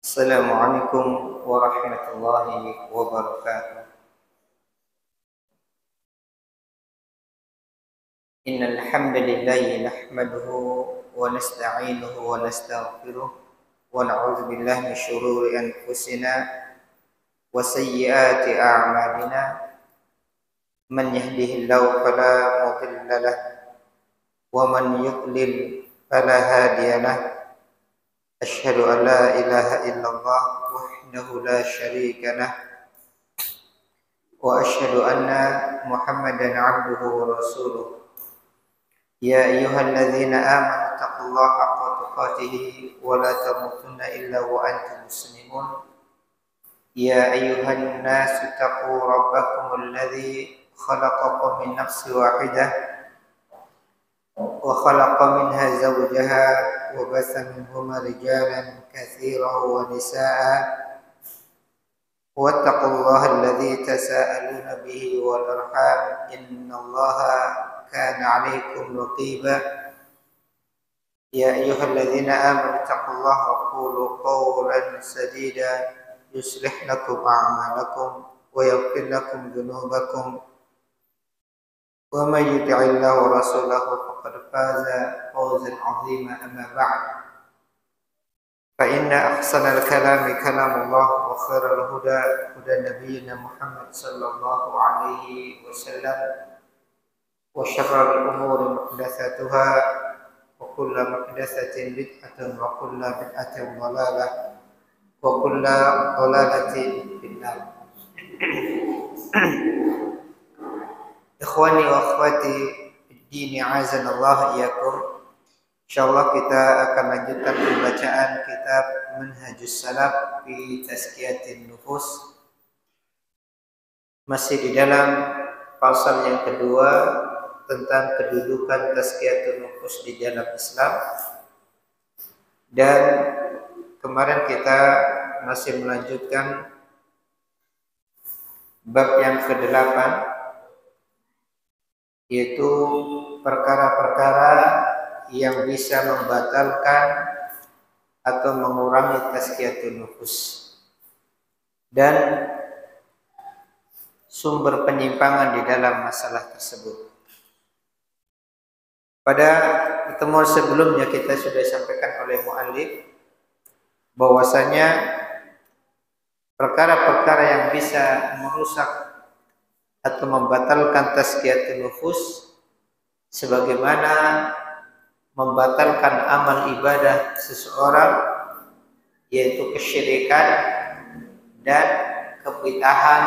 Assalamualaikum warahmatullahi wabarakatuh. Innal hamdalillah nahmaduhu wa nasta'inuhu wa nastaghfiruh wa na'udzu billahi min shururi anfusina wa sayyiati a'malina. Man yahdihillahu fala mudilla lahu wa man yudlil fala hadiya lahu. Asyhadu an la ilaha illallah wahdahu la syarika lahu wa asyhadu anna Muhammadan 'abduhu wa rasuluh. Ya ayyuhalladzina amanu taqullaha haqqa tuqatih wa la tamutunna illa wa antum muslimun. Ya ayyuhan nasu taqu rabbakumul ladzi khalaqakum min nafsin wahidah wa khalaqa minha zawjaha wa batha minhuma rijalan katsiran wa nisaa'a. Wattaqullaha alladzi tasaaluna bihi wal arham innallaha kana 'alaykum raqiba. Ya ayyuhalladzina amanu taqullaha wa qulu qawlan sadida yuslih lakum a'malakum wa yaghfir lakum dhunubakum wa may yuti'illaha wa rasulahu faqad faza fawzan 'azima. Amma ba'd, fa inna ahsanal kalami kalamullah wa khairal huda huda nabiyyina Muhammad sallallahu alaihi wasallam wa syarrul umuri muhdatsatuha wa kullu muhdatsatin bid'atun wa kullu bid'atin dhalalah wa kullu dhalalatin finnar. Ikhwani wa akhwati fid-din, a'azanallahu iyyakum. Insyaallah kita akan lanjutkan pembacaan kitab Manhajus Salaf fi Tazkiyatin Nufus. Masih di dalam pasal yang kedua tentang kedudukan Tazkiyatun Nufus di dalam Islam. Dan kemarin kita masih melanjutkan bab yang ke-8, yaitu perkara-perkara yang bisa membatalkan atau mengurangi tazkiyatun nufus dan sumber penyimpangan di dalam masalah tersebut. Pada pertemuan sebelumnya kita sudah sampaikan oleh muallif bahwasanya perkara-perkara yang bisa merusak atau membatalkan tazkiyatun nufus sebagaimana membatalkan amal ibadah seseorang, yaitu kesyirikan dan kebid'ahan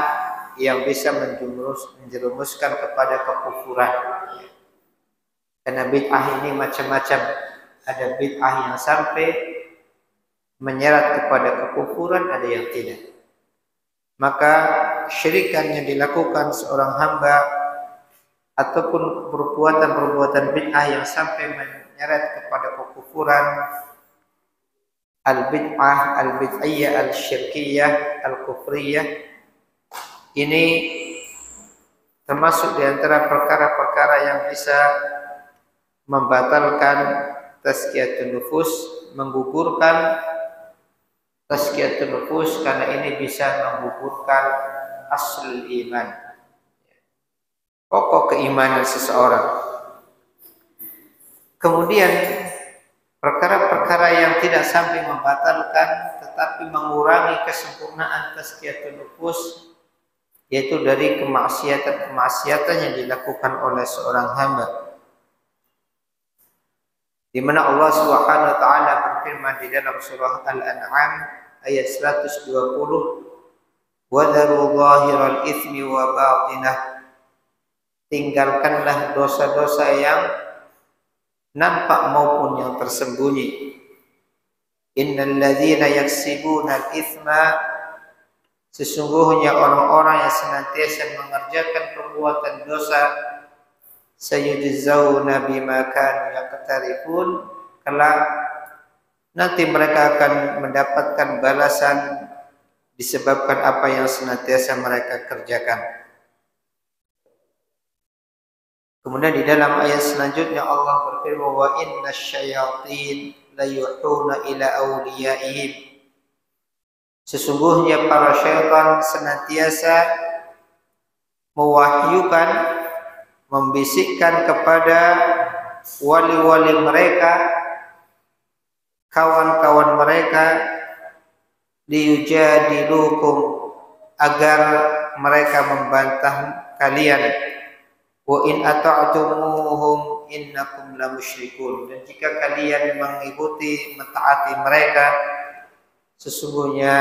yang bisa menjerumuskan kepada kekufuran. Karena bid'ah ini macam-macam. Ada bid'ah yang sampai menyerat kepada kekufuran, ada yang tidak. Maka kesyirikan yang dilakukan seorang hamba ataupun perbuatan-perbuatan bid'ah yang sampai menyeret kepada kekufuran, al-bid'ah, al-bid'iyah, al-syirkiyah, al-kufriyah, ini termasuk di antara perkara-perkara yang bisa membatalkan tazkiyatun nufus, menggugurkan tazkiyatun nufus, karena ini bisa menggugurkan aslul iman, pokok keimanan seseorang. Kemudian perkara-perkara yang tidak sampai membatalkan tetapi mengurangi kesempurnaan tazkiyatun nufus, yaitu dari kemaksiatan yang dilakukan oleh seorang hamba, di mana Allah Subhanahu wa taala berfirman di dalam surah Al-An'am ayat 120, wa dharu zahiral itsmi wa batinah, tinggalkanlah dosa-dosa yang nampak maupun yang tersembunyi. Innal ladzina yaksibuna al-itsma, sesungguhnya orang-orang yang senantiasa mengerjakan perbuatan dosa, sayujzauna bima kanu yaqtarifun, kelak nanti mereka akan mendapatkan balasan disebabkan apa yang senantiasa mereka kerjakan. Kemudian di dalam ayat selanjutnya Allah berfirman, wa innasyayatin la yuhuna ila awliyaihim. Sesungguhnya para syaitan senantiasa mewahyukan, membisikkan kepada wali-wali mereka, kawan-kawan mereka, liyujadilukum, agar mereka membantah kalian, wa in ata'tumuhum innakum lamusyrikun, dan jika kalian mengikuti, mentaati mereka, sesungguhnya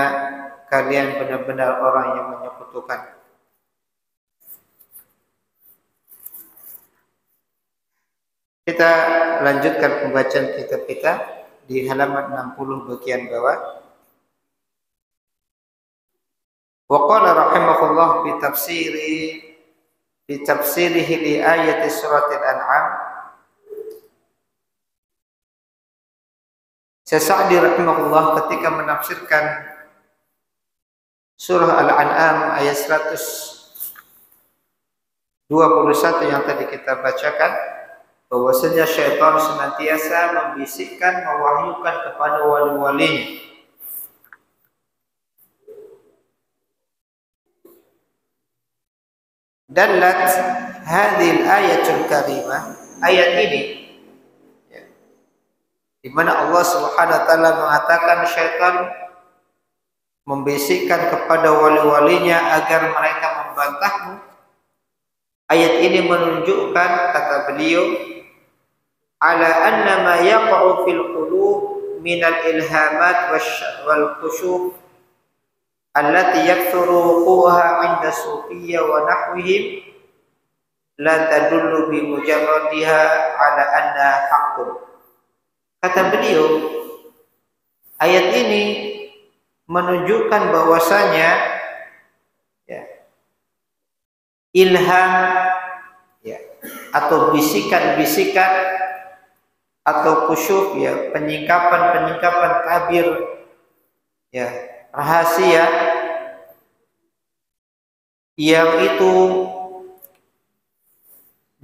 kalian benar-benar orang yang menyekutukan. Kita lanjutkan pembacaan kitab kita di halaman 60 bagian bawah. Wa qala rahimahullah fi tafsirihi li ayati suratil an'am. Syekh Sa'di rahimahullah ketika menafsirkan surah Al-An'am ayat 121 yang tadi kita bacakan, bahwasanya syaitan senantiasa membisikkan, mewahyukan kepada wali-walinya. Dallat hadhil ayatul karimah, ayat ini di mana Allah Subhanahu wa taala mengatakan syaitan membisikkan kepada wali-walinya agar mereka membantahmu. Ayat ini menunjukkan, kata beliau, ala anna ma yaqa'u fil qulub min al-ilhamat wal khusyuf allati yakthuru wuquha 'inda sufiyya wa nahwihim la tadullu bi mujarradiha ala anna haqqun. Kata beliau, ayat ini menunjukkan bahwasanya ilham atau bisikan-bisikan atau kusyuf, penyingkapan-penyingkapan tabir, rahasia yang itu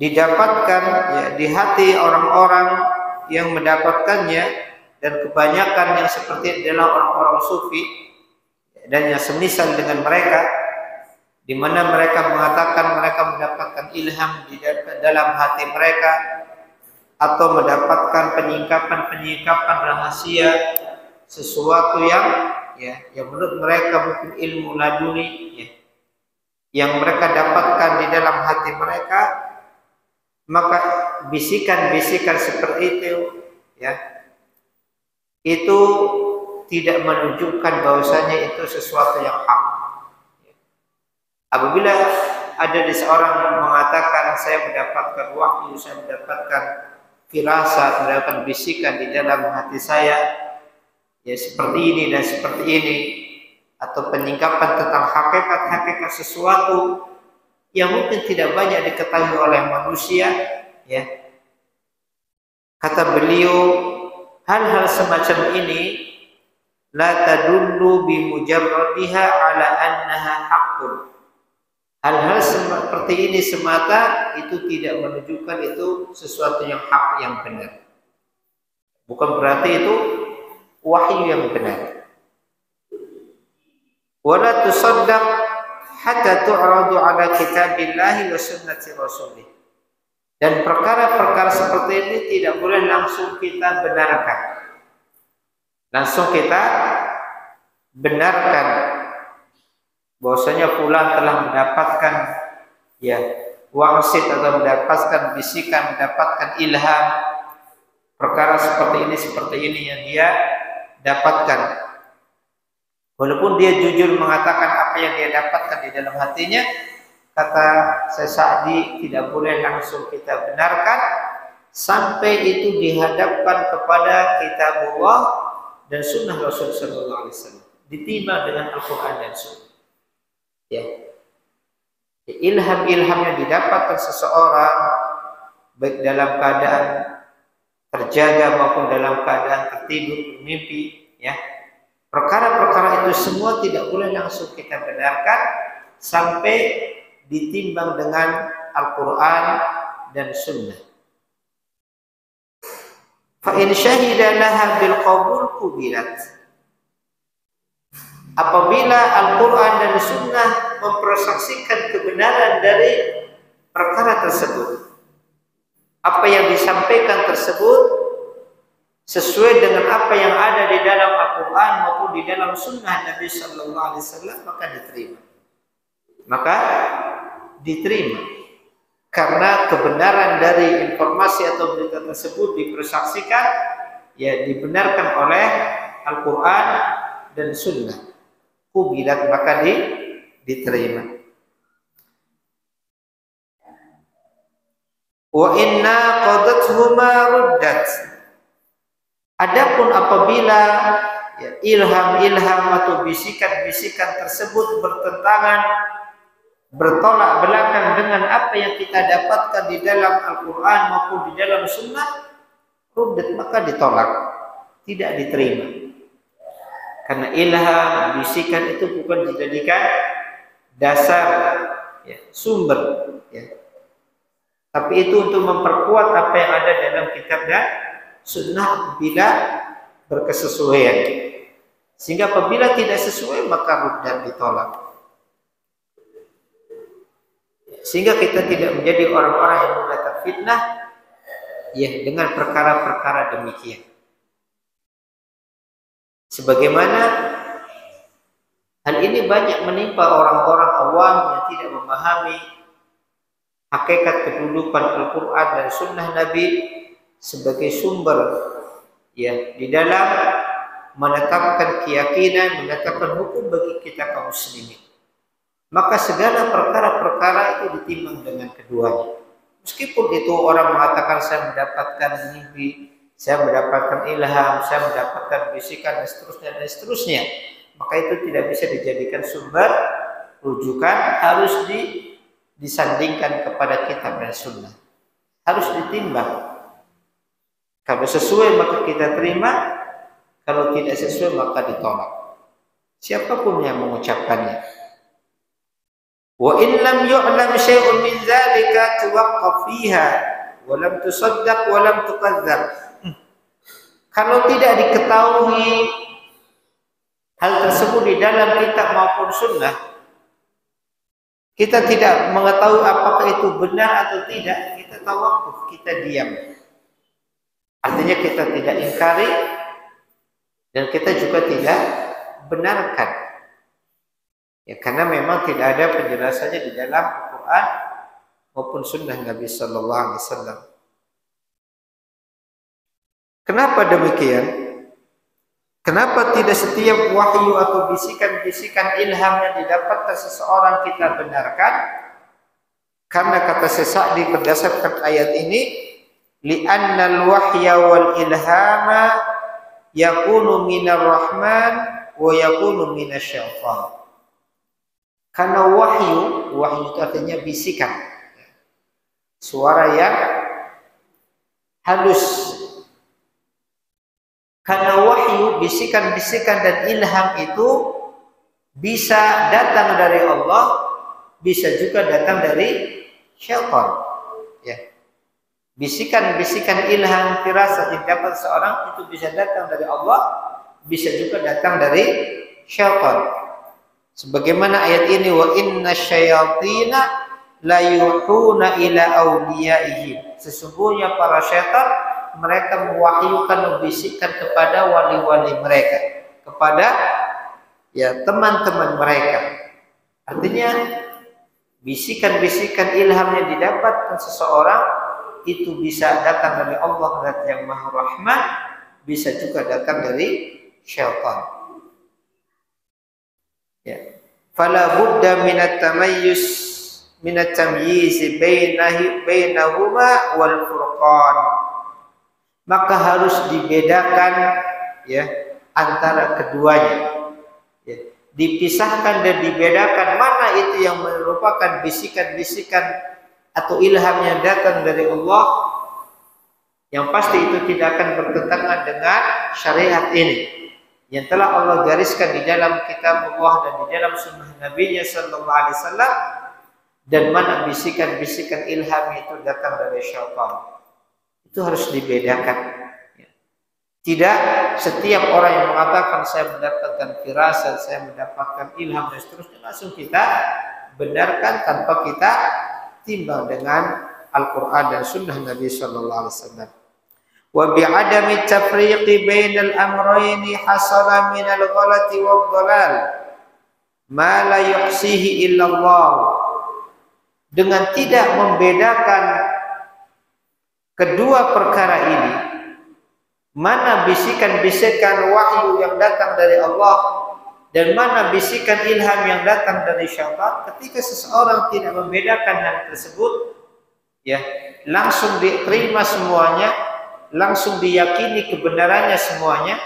didapatkan di hati orang-orang yang mendapatkannya, dan kebanyakan yang seperti adalah orang-orang sufi dan yang semisal dengan mereka, di mana mereka mengatakan mereka mendapatkan ilham di dalam hati mereka, atau mendapatkan penyingkapan-penyingkapan rahasia, sesuatu yang menurut mereka mungkin ilmu laduni yang mereka dapatkan di dalam hati mereka. Maka bisikan-bisikan seperti itu itu tidak menunjukkan bahwasanya itu sesuatu yang hak. Apabila ada seorang mengatakan saya mendapatkan wahyu, saya mendapatkan firasat, mendapatkan bisikan di dalam hati saya, seperti ini dan seperti ini, atau penyingkapan tentang hakikat-hakikat sesuatu yang mungkin tidak banyak diketahui oleh manusia, kata beliau, hal-hal semacam ini la tadullu bi mujarradiha ala annaha haqqun. Hal-hal seperti ini semata itu tidak menunjukkan itu sesuatu yang hak, yang benar. Bukan berarti itu wahyu yang benar. Wala tusaddaq hatta tu'radu ala kitabillahi wa sunnati rasulih. Dan perkara-perkara seperti ini tidak boleh langsung kita benarkan. Langsung kita benarkan bahwasanya fulan telah mendapatkan wangsit atau mendapatkan bisikan, mendapatkan ilham, perkara seperti ini yang dia dapatkan. Walaupun dia jujur mengatakan apa yang dia dapatkan di dalam hatinya, kata Syekh Sa'di, tidak boleh langsung kita benarkan sampai itu dihadapkan kepada kitabullah dan sunnah Rasul sallallahu alaihi wasallam, ditimbang dengan Al-Qur'an dan Sunnah. Ilham-ilham yang didapatkan seseorang baik dalam keadaan terjaga maupun dalam keadaan tertidur, mimpi, perkara-perkara itu semua tidak boleh langsung kita benarkan sampai ditimbang dengan Al-Quran dan Sunnah. Fa in syahida laha bil qabul qubilat. Apabila Al-Quran dan Sunnah mempersaksikan kebenaran dari perkara tersebut, apa yang disampaikan tersebut sesuai dengan apa yang ada di dalam Al-Quran maupun di dalam Sunnah Nabi Sallallahu Alaihi Wasallam, maka diterima. Maka diterima karena kebenaran dari informasi atau berita tersebut dipersaksikan, ya dibenarkan oleh Al-Quran dan Sunnah. Kubilat, maka diterima. Wa inna qadathuma ruddat. Adapun apabila ya, ilham-ilham atau bisikan-bisikan tersebut bertentangan, bertolak belakang dengan apa yang kita dapatkan di dalam Al-Quran maupun di dalam Sunnah, ruddat, maka ditolak, tidak diterima. Karena ilham, bisikan itu bukan dijadikan dasar, ya, sumber, ya. Tapi itu untuk memperkuat apa yang ada dalam kitab dan Sunnah apabila berkesesuaian. Sehingga apabila tidak sesuai maka ruddat, ditolak. Sehingga kita tidak menjadi orang-orang yang mudah terfitnah, ya, dengan perkara-perkara demikian. Sebagaimana hal ini banyak menimpa orang-orang awam yang tidak memahami hakikat kedudukan Al-Quran dan Sunnah Nabi sebagai sumber, ya, di dalam menetapkan keyakinan, menetapkan hukum bagi kita kaum muslimin. Maka segala perkara-perkara itu ditimbang dengan keduanya. Meskipun itu orang mengatakan saya mendapatkan mimpi, saya mendapatkan ilham, saya mendapatkan bisikan dan seterusnya, maka itu tidak bisa dijadikan sumber rujukan, harus disandingkan kepada kitab dan Sunnah, harus ditimbang. Kalau sesuai maka kita terima, kalau tidak sesuai maka ditolak, siapapun yang mengucapkannya. Wa in lam yu'lam syai'un min dzalika tuwaqqaf fiha wa lam tusaddaq wa lam tukadzdzab. Kalau tidak diketahui hal tersebut di dalam kitab maupun Sunnah, kita tidak mengetahui apakah itu benar atau tidak, kita tawakuf, kita diam. Artinya kita tidak ingkari dan kita juga tidak benarkan. Ya, karena memang tidak ada penjelasannya di dalam Al-Quran maupun Sunnah Nabi Sallallahu Alaihi Wasallam. Kenapa demikian? Kenapa tidak setiap wahyu atau bisikan-bisikan ilham yang didapatkan seseorang kita benarkan? Karena kata Sesa'di berdasarkan ayat ini, li'annal wahya wal ilhama yakunu minar rahman wa yakunu minasyaitan. Karena wahyu itu artinya bisikan, suara yang halus. Karena wahyu, bisikan-bisikan dan ilham itu bisa datang dari Allah, bisa juga datang dari syaitan. Ya. Bisikan-bisikan ilham, firasat yang dapat seorang itu bisa datang dari Allah, bisa juga datang dari syaitan. Sebagaimana ayat ini, wa inna syayatina la yuhuna ila awliyaihim. Sesungguhnya para syaitan mereka mewahyukan, membisikkan kepada wali-wali mereka, kepada ya teman-teman mereka. Artinya bisikan-bisikan ilham yang didapatkan seseorang itu bisa datang dari Allah yang Maha Rahman, bisa juga datang dari syaitan. Ya. Fala budda minat tamayyuz minat tamyiz bainahuma wal furqan. Maka harus dibedakan, ya, antara keduanya, ya. Dipisahkan dan dibedakan mana itu yang merupakan bisikan-bisikan atau ilham yang datang dari Allah, yang pasti itu tidak akan bertentangan dengan syariat ini yang telah Allah gariskan di dalam kitab Allah dan di dalam sunnah Nabi-Nya Sallallahu Alaihi Wasallam, dan mana bisikan-bisikan ilham itu datang dari syaitan. Itu harus dibedakan. Tidak setiap orang yang mengatakan saya mendapatkan firasat, saya mendapatkan ilham dan seterusnya langsung kita benarkan tanpa kita timbang dengan Al-Quran dan Sunnah Nabi Sallallahu Alaihi Wasallam. Wa bi'adami tafriqi bainal amrayni hasala minal ghalati wad dhalal ma la yuhsihi illallah. Dengan tidak membedakan kedua perkara ini, mana bisikan-bisikan wahyu yang datang dari Allah dan mana bisikan ilham yang datang dari syaitan, ketika seseorang tidak membedakan hal tersebut, ya, langsung diterima semuanya, langsung diyakini kebenarannya semuanya,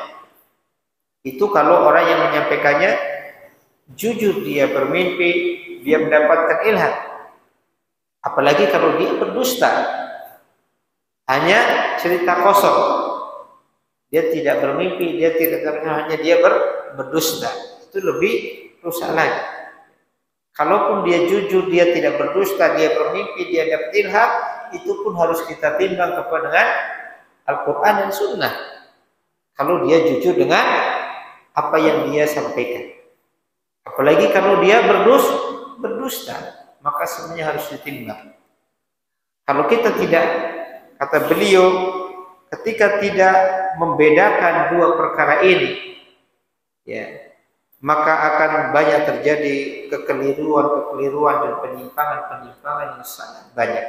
itu kalau orang yang menyampaikannya jujur, dia bermimpi, dia mendapatkan ilham. Apalagi kalau dia berdusta, hanya cerita kosong, dia tidak bermimpi, dia tidak hanya dia berdusta, itu lebih rusak lagi. Kalaupun dia jujur, dia tidak berdusta, dia bermimpi, dia dapat ilham, itu pun harus kita timbang kepada dengan Al-Quran dan Sunnah. Kalau dia jujur dengan apa yang dia sampaikan, apalagi kalau dia berdusta, maka semuanya harus ditimbang. Kalau kita tidak, kata beliau, ketika tidak membedakan dua perkara ini, ya, maka akan banyak terjadi kekeliruan dan penyimpangan yang sangat banyak,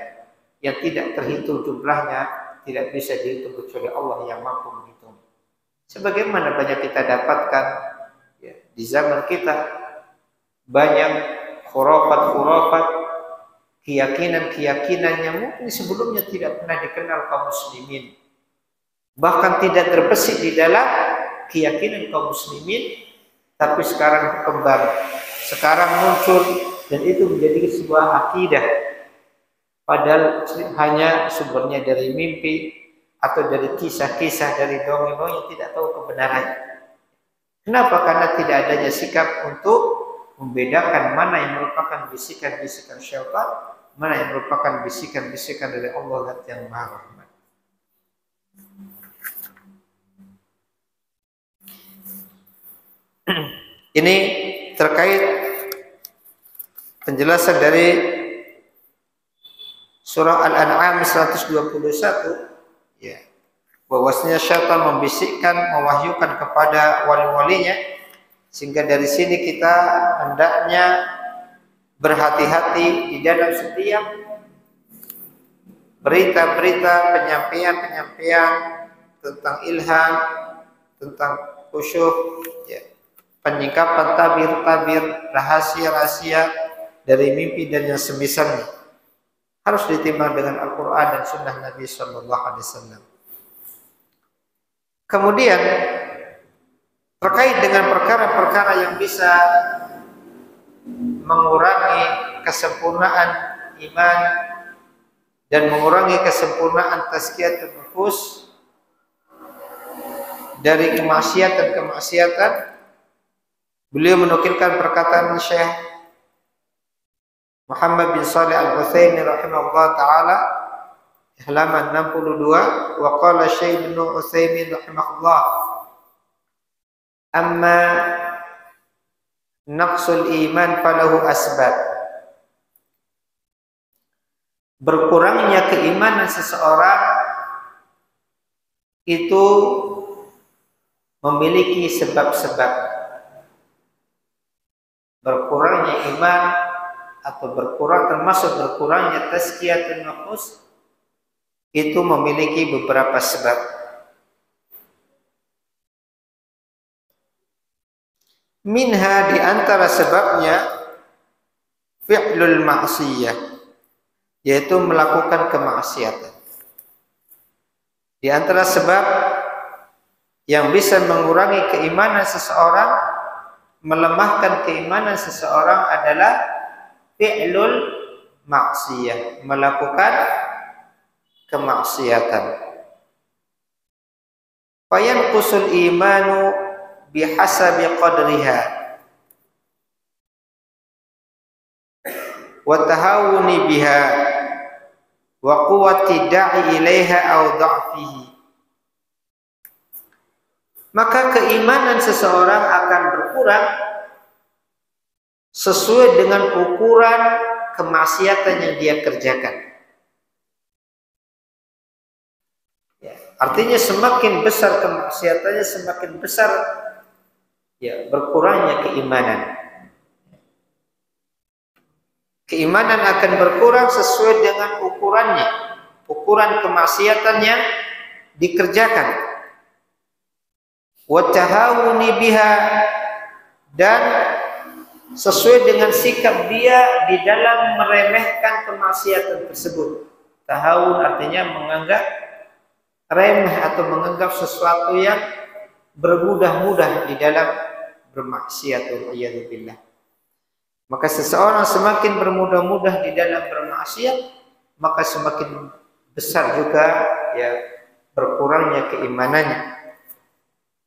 yang tidak terhitung jumlahnya, tidak bisa dihitung kecuali Allah yang mampu menghitung. Sebagaimana banyak kita dapatkan, ya, di zaman kita, banyak khurafat, keyakinan yang mungkin sebelumnya tidak pernah dikenal kaum muslimin, bahkan tidak terbesit di dalam keyakinan kaum muslimin, tapi sekarang berkembang, sekarang muncul, dan itu menjadi sebuah akidah, padahal hanya sumbernya dari mimpi atau dari kisah-kisah, dari dongeng-dongeng yang tidak tahu kebenarannya. Kenapa? Karena tidak adanya sikap untuk membedakan mana yang merupakan bisikan-bisikan syaitan, mana yang merupakan bisikan-bisikan dari Allah yang Maha Rahman. Ini terkait penjelasan dari surah Al-An'am 121, ya, bahwasanya syaitan membisikkan, mewahyukan kepada wali-walinya, sehingga dari sini kita hendaknya berhati-hati di dalam setiap berita-berita, penyampaian tentang ilham, tentang khusyuk, ya, penyingkapan tabir-tabir, rahasia-rahasia dari mimpi dan yang semisalnya, harus ditimbang dengan Al-Quran dan Sunnah Nabi Sallallahu Alaihi Wasallam. Kemudian terkait dengan perkara-perkara yang bisa mengurangi kesempurnaan iman dan mengurangi kesempurnaan tazkiyatun nufus dari kemaksiatan, beliau menukilkan perkataan Syekh Muhammad bin Shalih Al-Utsaimin rahimahullah taala halaman 62, wa qala Syekh bin Utsaimin rahimahullah, amma naqsul iman falahu asbab. Berkurangnya keimanan seseorang itu memiliki sebab-sebab. Berkurangnya iman atau termasuk berkurangnya tazkiyatun nufus itu memiliki beberapa sebab. Minha, di antara sebabnya, fi'lul ma'siyah, yaitu melakukan kemaksiatan. Di antara sebab yang bisa mengurangi keimanan seseorang, melemahkan keimanan seseorang adalah fi'lul ma'siyah, melakukan kemaksiatan. Fayanqusul imanu bihasabi qadriha wa tahawuni biha wa quwwati da'i ilaiha aw dha'fihi. maka keimanan seseorang akan berkurang sesuai dengan ukuran kemaksiatan yang dia kerjakan. Ya, artinya semakin besar kemaksiatannya, semakin besar ya berkurangnya keimanan. Keimanan akan berkurang sesuai dengan ukurannya, ukuran kemaksiatan yang dikerjakan. Wa tahawuni biha, dan sesuai dengan sikap dia di dalam meremehkan kemaksiatan tersebut. Tahawun artinya menganggap remeh atau menganggap sesuatu yang bermudah-mudah di dalam bermaksiat. Waliyadzubillah. Maka seseorang semakin bermudah-mudah di dalam bermaksiat, maka semakin besar juga ya berkurangnya keimanannya.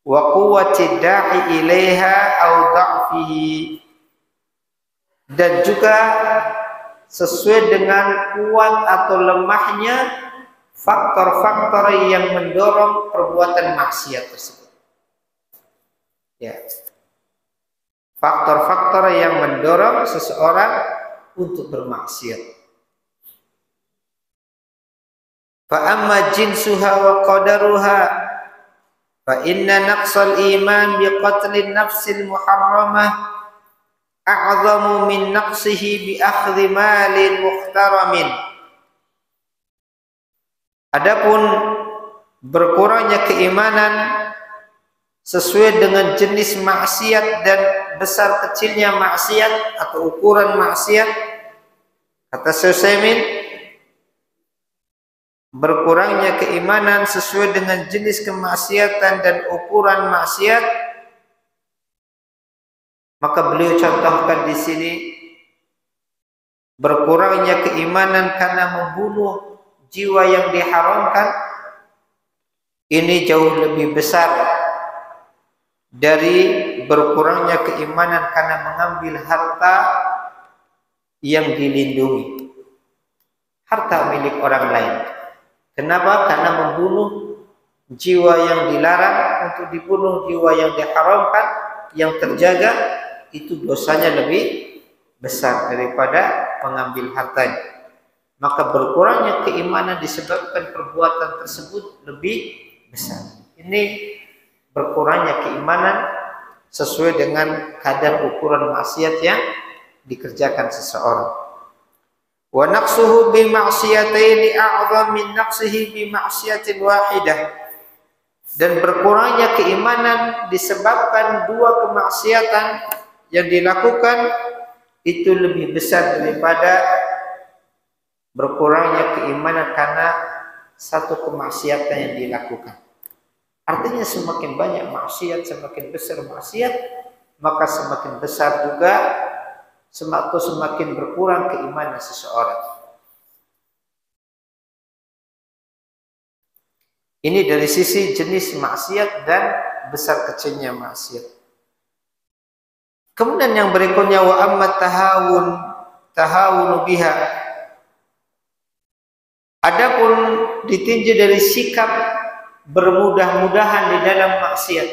Wa quwwati da'i ilaiha au dha'fihi, dan juga sesuai dengan kuat atau lemahnya faktor-faktor yang mendorong perbuatan maksiat tersebut. Ya. Faktor-faktor yang mendorong seseorang untuk bermaksiat. Fa amma jinsuha wa qadaruha fa inna naqsal iman bi qatlin nafsil muharramah a'zamu min naqsihi bi akhdhi malin muhtaramin. Adapun berkurangnya keimanan sesuai dengan jenis maksiat dan besar kecilnya maksiat atau ukuran maksiat, kata Syekh Utsaimin, berkurangnya keimanan sesuai dengan jenis kemaksiatan dan ukuran maksiat, maka beliau contohkan di sini berkurangnya keimanan karena membunuh jiwa yang diharamkan, ini jauh lebih besar dari berkurangnya keimanan karena mengambil harta yang dilindungi, harta milik orang lain. Kenapa? Karena membunuh jiwa yang dilarang untuk dibunuh, jiwa yang diharamkan, yang terjaga, itu dosanya lebih besar daripada mengambil hartanya. Maka berkurangnya keimanan disebabkan perbuatan tersebut lebih besar. Ini berkurangnya keimanan sesuai dengan kadar ukuran maksiat yang dikerjakan seseorang. Wa naqsuhu bi ma'siyataini a'zam min naqsihi bi ma'siyatin wahidah. Dan berkurangnya keimanan disebabkan dua kemaksiatan yang dilakukan itu lebih besar daripada berkurangnya keimanan karena satu kemaksiatan yang dilakukan. Artinya semakin banyak maksiat, semakin besar maksiat, maka semakin besar juga atau semakin berkurang keimanan seseorang. Ini dari sisi jenis maksiat dan besar kecilnya maksiat. Kemudian yang berikutnya wa amma tahawun biha. Adapun ditinjau dari sikap bermudah-mudahan di dalam maksiat.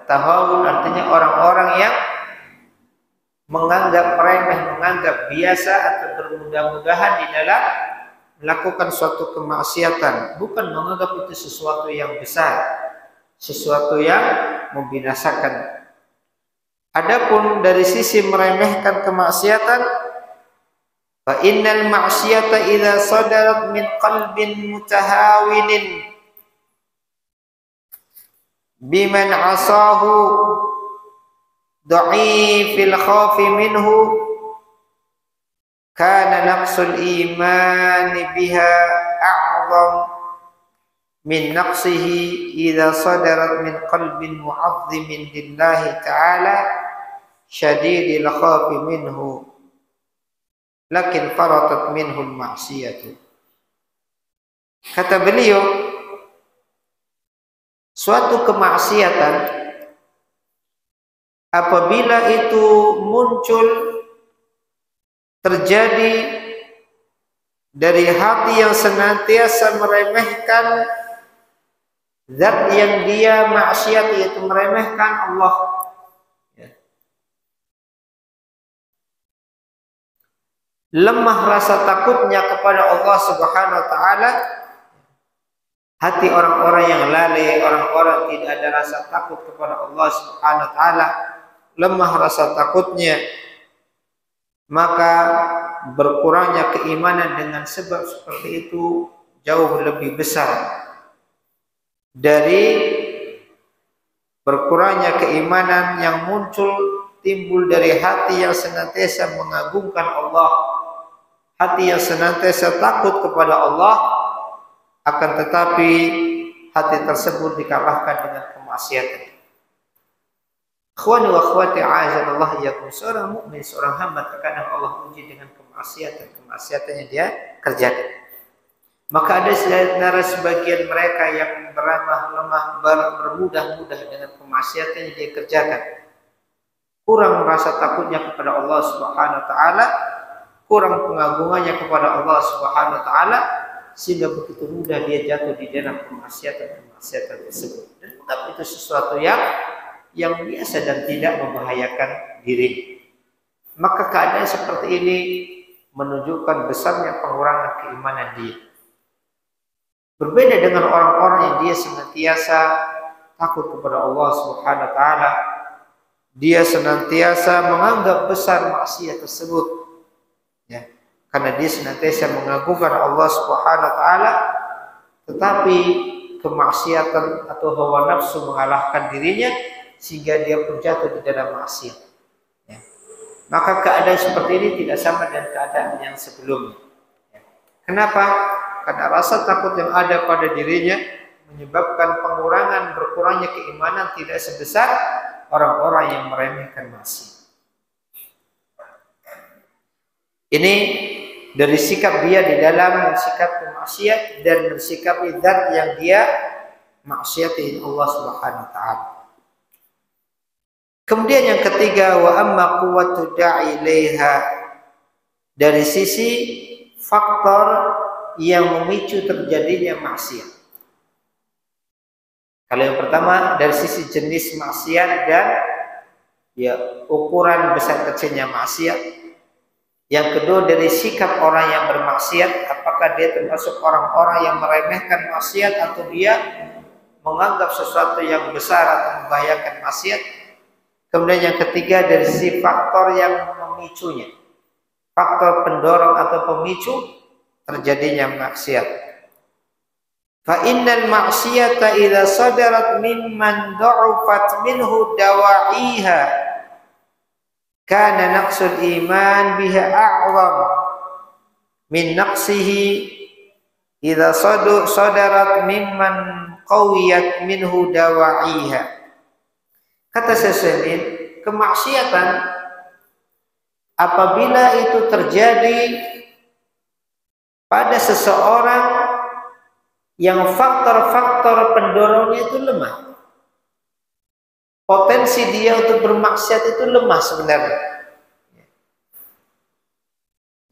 Tahawun artinya orang-orang yang menganggap remeh, menganggap biasa atau bermudah-mudahan di dalam melakukan suatu kemaksiatan, bukan menganggap itu sesuatu yang besar, sesuatu yang membinasakan. Adapun dari sisi meremehkan kemaksiatan, fa innal ma'siyata idza sadarat min qalbin mutahawinin biman asahu dha'ifil khafi minhu kana naqsul imani biha a'zam min naqsihi idza sadarat min qalbin mu'azzimin lillahi ta'ala syadidil khafi minhu lakin faratat minhul ma'siyatu. Kata beliau, suatu kemaksiatan apabila itu muncul terjadi dari hati yang senantiasa meremehkan Zat yang dia maksiat yaitu meremehkan Allah. Ya. Lemah rasa takutnya kepada Allah Subhanahu wa taala. Hati orang-orang yang lalai, orang-orang tidak ada rasa takut kepada Allah Subhanahu wa taala, lemah rasa takutnya, maka berkurangnya keimanan dengan sebab seperti itu jauh lebih besar dari berkurangnya keimanan yang timbul dari hati yang senantiasa mengagungkan Allah, hati yang senantiasa takut kepada Allah, akan tetapi hati tersebut dikalahkan dengan kemaksiatan. Akhwani wa akhwati a'azanallahu iyyakum, seorang mukmin, seorang hamba terkadang Allah uji dengan kemaksiatan yang dia kerjakan. Maka ada sebagian mereka yang beramah lemah, bermudah-mudah dengan kemaksiatan yang dia kerjakan. Kurang rasa takutnya kepada Allah Subhanahu wa taala, kurang pengagungannya kepada Allah Subhanahu wa taala, sehingga begitu mudah dia jatuh di dalam kemaksiatan tersebut. Dan menganggap itu sesuatu yang biasa dan tidak membahayakan diri. Maka keadaan seperti ini menunjukkan besarnya pengurangan keimanan dia. Berbeda dengan orang-orang yang dia senantiasa takut kepada Allah Subhanahu wa taala, dia senantiasa menganggap besar maksiat tersebut, ya, karena dia senantiasa mengagungkan Allah Subhanahu wa taala, tetapi kemaksiatan atau hawa nafsu mengalahkan dirinya sehingga dia pun jatuh di dalam maksiat. Ya. Maka keadaan seperti ini tidak sama dengan keadaan yang sebelumnya. Ya. Kenapa? Karena rasa takut yang ada pada dirinya menyebabkan berkurangnya keimanan tidak sebesar orang-orang yang meremehkan maksiat. Ini dari sikap dia di dalam sikap maksiat dan bersikap zat yang dia maksiati Allah Subhanahu wa taala. Kemudian yang ketiga, wa amma quwwatu da'i ilaiha, dari sisi faktor yang memicu terjadinya maksiat. Kalau yang pertama dari sisi jenis maksiat dan ukuran besar kecilnya maksiat. Yang kedua dari sikap orang yang bermaksiat, apakah dia termasuk orang-orang yang meremehkan maksiat atau dia menganggap sesuatu yang besar atau membahayakan maksiat. Kemudian yang ketiga dari sisi faktor yang memicunya, faktor pendorong atau pemicu terjadinya maksiat. Fa innal ma'siyata idza sadarat mimman dha'ufat minhu dawa'iha kana naqsul iman biha a'zam min naqsihi idza sadarat mimman qawiyat minhu dawa'iha. Kata Syekh, kemaksiatan apabila itu terjadi pada seseorang yang faktor-faktor pendorongnya itu lemah, potensi dia untuk bermaksiat itu lemah sebenarnya.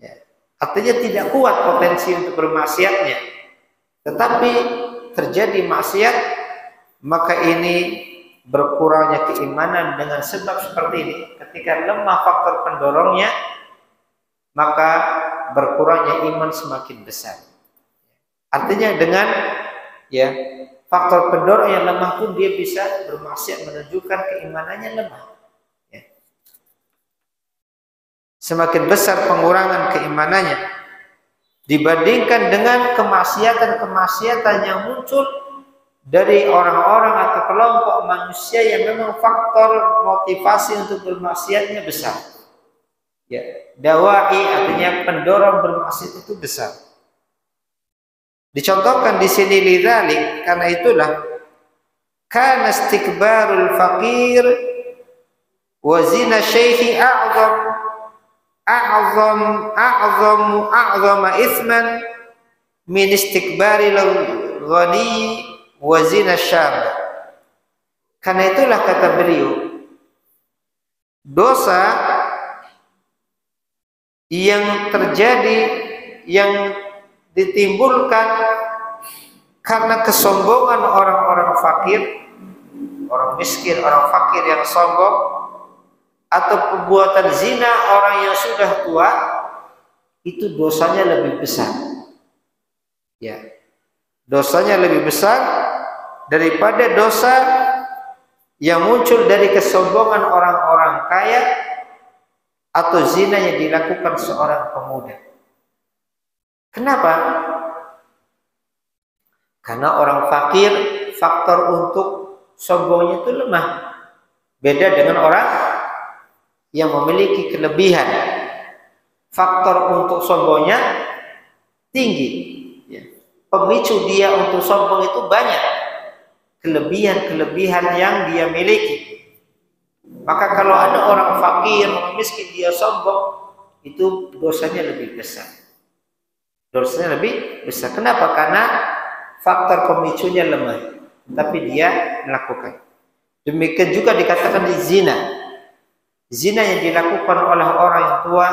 Ya. Artinya tidak kuat potensi untuk bermaksiatnya, tetapi terjadi maksiat, maka ini berkurangnya keimanan dengan sebab seperti ini. Ketika lemah faktor pendorongnya, maka berkurangnya iman semakin besar. Artinya dengan faktor pendorong yang lemah pun dia bisa bermaksiat, menunjukkan keimanannya lemah. Ya. Semakin besar pengurangan keimanannya dibandingkan dengan kemaksiatan yang muncul dari orang-orang atau kelompok manusia yang memang faktor motivasi untuk bermaksiatnya besar. Ya, dawa'i artinya pendorong bermaksiat itu besar. Dicontohkan di sini lidzalik, karena itulah kana istikbarul faqir wa zina syekhi a'zama ithman min istikbaril ghani wa zina syab. Karena itulah kata beliau, dosa yang terjadi, yang ditimbulkan Karena kesombongan orang-orang fakir, orang miskin, orang fakir yang sombong, atau perbuatan zina orang yang sudah tua, itu dosanya lebih besar. Ya, dosanya lebih besar daripada dosa yang muncul dari kesombongan orang-orang kaya atau zina yang dilakukan seorang pemuda. Kenapa? Karena orang fakir, faktor untuk sombongnya itu lemah. Beda dengan orang yang memiliki kelebihan. Faktor untuk sombongnya tinggi. Ya. Pemicu dia untuk sombong itu banyak. Kelebihan-kelebihan yang dia miliki. Maka kalau ada orang fakir, orang miskin, dia sombong, itu dosanya lebih besar. Dosanya lebih besar. Kenapa? Karena faktor pemicunya lemah, tapi dia melakukan. Demikian juga dikatakan di zina. Zina yang dilakukan oleh orang yang tua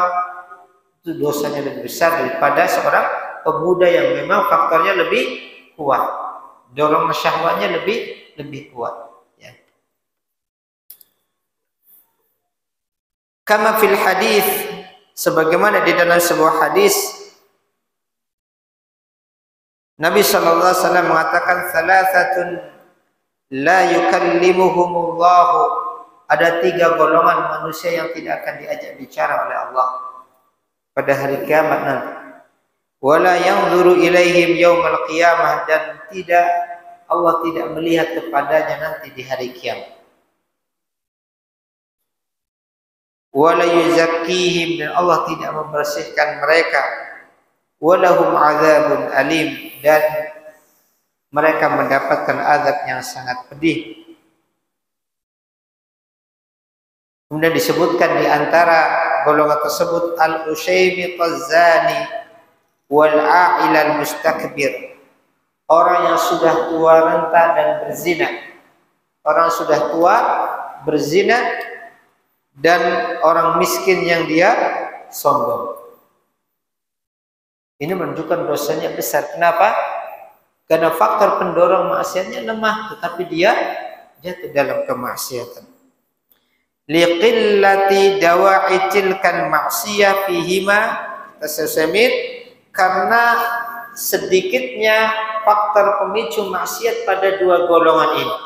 itu dosanya lebih besar daripada seorang pemuda yang memang faktornya lebih kuat, dorong syahwatnya lebih kuat. Ya. Kama fil hadis, sebagaimana di dalam sebuah hadis Nabi sallallahu alaihi wasallam mengatakan salasatun la yukallimuhumullahu, ada 3 golongan manusia yang tidak akan diajak bicara oleh Allah pada hari kiamat nanti. Wala yanzuru ilaihim yaumal qiyamah, dan Allah tidak melihat kepadanya nanti di hari kiamat. Wala yuzakkihim, dan Allah tidak membersihkan mereka. Walahum azabun alim, dan mereka mendapatkan azab yang sangat pedih. Kemudian disebutkan di antara golongan tersebut al-usyaymi tazani wal a'ilal mustakbir, orang yang sudah tua renta dan berzina. Orang sudah tua berzina dan orang miskin yang dia sombong. Ini menunjukkan dosanya besar. Kenapa? Karena faktor pendorong maksiatnya lemah, tetapi dia jatuh dalam kemaksiatan. Liqillati dawa'i tilkan ma'siyah fihima tasasamir, karena sedikitnya faktor pemicu maksiat pada 2 golongan ini.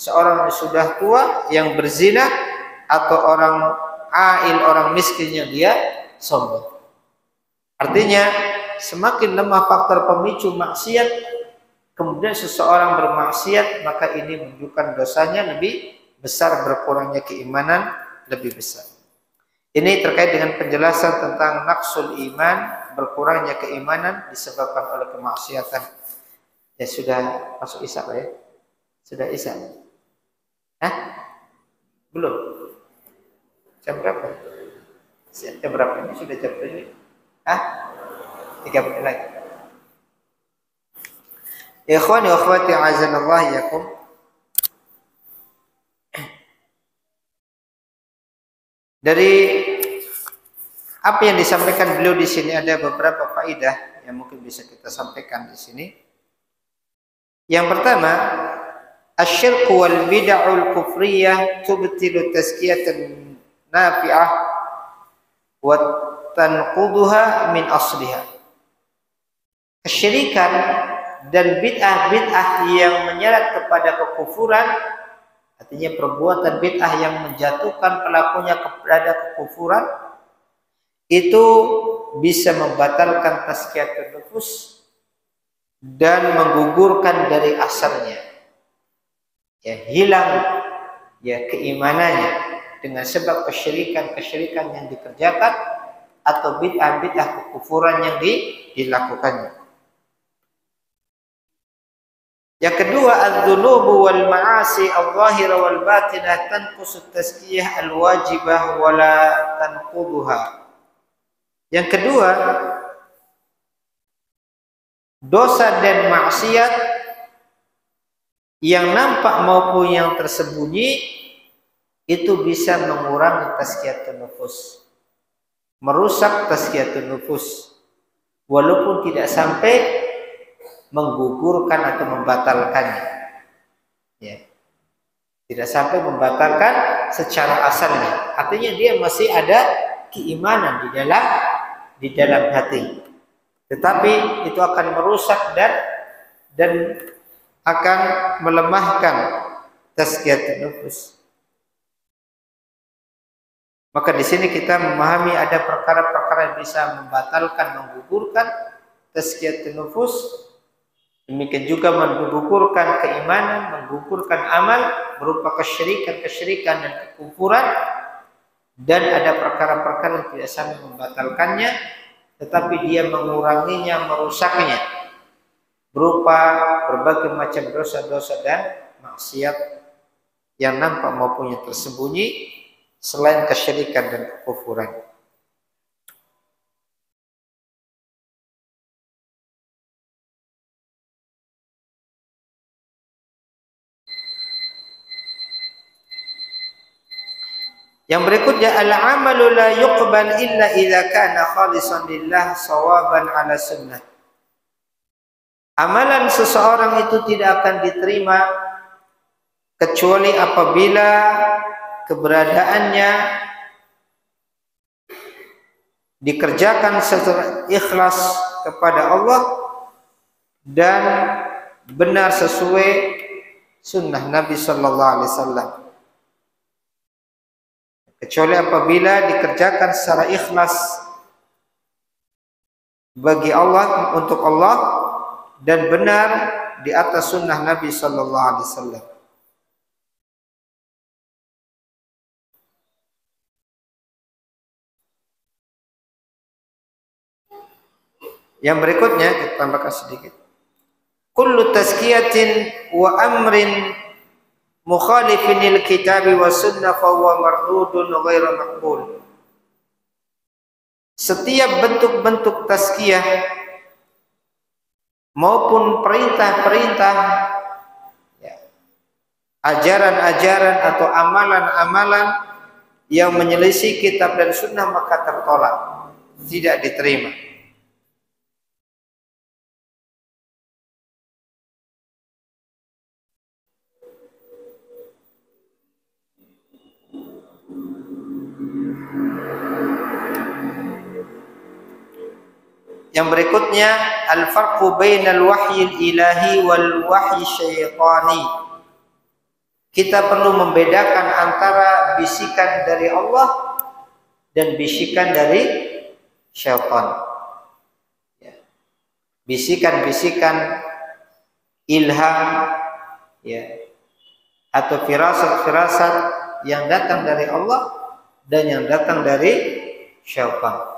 Seorang yang sudah tua yang berzina atau orang ail, orang miskin yang dia sombong. Artinya semakin lemah faktor pemicu maksiat, kemudian seseorang bermaksiat, maka ini menunjukkan dosanya lebih besar, berkurangnya keimanan lebih besar. Ini terkait dengan penjelasan tentang naqsul iman, berkurangnya keimanan disebabkan oleh kemaksiatan. Ya, sudah masuk isya ya? Sudah isya? Hah? Belum? Jam berapa? Jam berapa? Ini sudah jam berapa? Hah? 3 menit lagi. Ikhwani wa akhwati azanallahu yakum. Dari apa yang disampaikan beliau di sini ada beberapa faedah yang mungkin bisa kita sampaikan di sini. Yang pertama, asyirku wal bid'ul kufriyah tubtilu tazkiyatan nafi'ah wa tanquduha min asliha. Kesyirikan dan bid'ah-bid'ah yang menyeret kepada kekufuran, artinya perbuatan bid'ah yang menjatuhkan pelakunya kepada kekufuran, itu bisa membatalkan tazkiyatun nufus dan menggugurkan dari asalnya. Ya, hilang ya keimanannya dengan sebab kesyirikan-kesyirikan yang dikerjakan atau bid'ah-bid'ah kekufuran yang dilakukannya. Yang kedua, adz-dzunubu wal ma'asi adh-dhahira wal batinah tanqusu at-tazkiyah al-wajibah wa la tanquduha. Yang kedua, dosa dan maksiat yang nampak maupun yang tersembunyi itu bisa mengurangi tazkiyatun nufus, merusak tazkiyatun nufus, walaupun tidak sampai menggugurkan atau membatalkannya. Ya. Tidak sampai membatalkan secara asalnya. Artinya dia masih ada keimanan di dalam hati. Tetapi itu akan merusak dan akan melemahkan tazkiyatun nufus. Maka di sini kita memahami ada perkara-perkara yang bisa membatalkan, menggugurkan tazkiyatun nufus. Demikian juga menggugurkan keimanan, menggugurkan amal berupa kesyirikan dan kekufuran, dan ada perkara-perkara yang tidak sampai membatalkannya, tetapi dia menguranginya, merusaknya berupa berbagai macam dosa-dosa dan maksiat yang nampak maupun yang tersembunyi selain kesyirikan dan kekufuran. Yang berikutnya, al-amalu la yuqbal illa idza kana khalisan lillah shawaban ala sunnah. Amalan seseorang itu tidak akan diterima kecuali apabila keberadaannya dikerjakan secara ikhlas kepada Allah dan benar sesuai sunnah Nabi sallallahu alaihi wasallam. Kecuali apabila dikerjakan secara ikhlas bagi Allah, untuk Allah, dan benar di atas sunnah Nabi sallallahu alaihi wasallam. Yang berikutnya kita tambahkan sedikit. Kullu tazkiyatin wa amrin mukhalifin lil kitabi wa sunnah fa huwa mardudun ghairu maqbul. Setiap bentuk-bentuk tazkiyah maupun perintah-perintah, ya, ajaran-ajaran atau amalan-amalan yang menyelisih kitab dan sunnah maka tertolak, tidak diterima. Yang berikutnya, al-farqu bainal wahyil ilahi wal wahyi syaitani. Kita perlu membedakan antara bisikan dari Allah dan bisikan dari syaitan. Ya. Bisikan-bisikan ilham, ya, atau firasat-firasat yang datang dari Allah dan yang datang dari syaitan.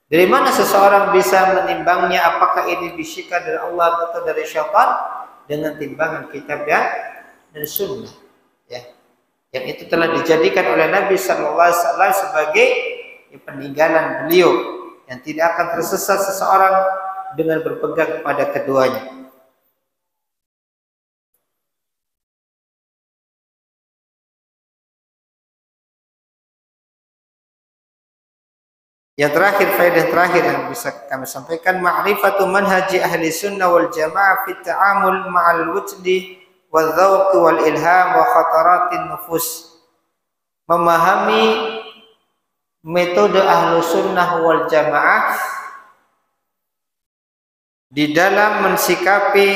Dari mana seseorang bisa menimbangnya, apakah ini bisikan dari Allah atau dari syaitan? Dengan timbangan kitab dan sunnah, ya, yang itu telah dijadikan oleh Nabi sallallahu alaihi wasallam sebagai peninggalan beliau, yang tidak akan tersesat seseorang dengan berpegang kepada keduanya. Yang terakhir, faedah terakhir yang bisa kami sampaikan, ma'rifatu manhaji ahli sunnah wal jamaah fi ta'amul ma'al wujdi wal dzauq wal ilham wa khataratin nufus. Memahami metode ahlu sunnah wal jamaah di dalam mensikapi,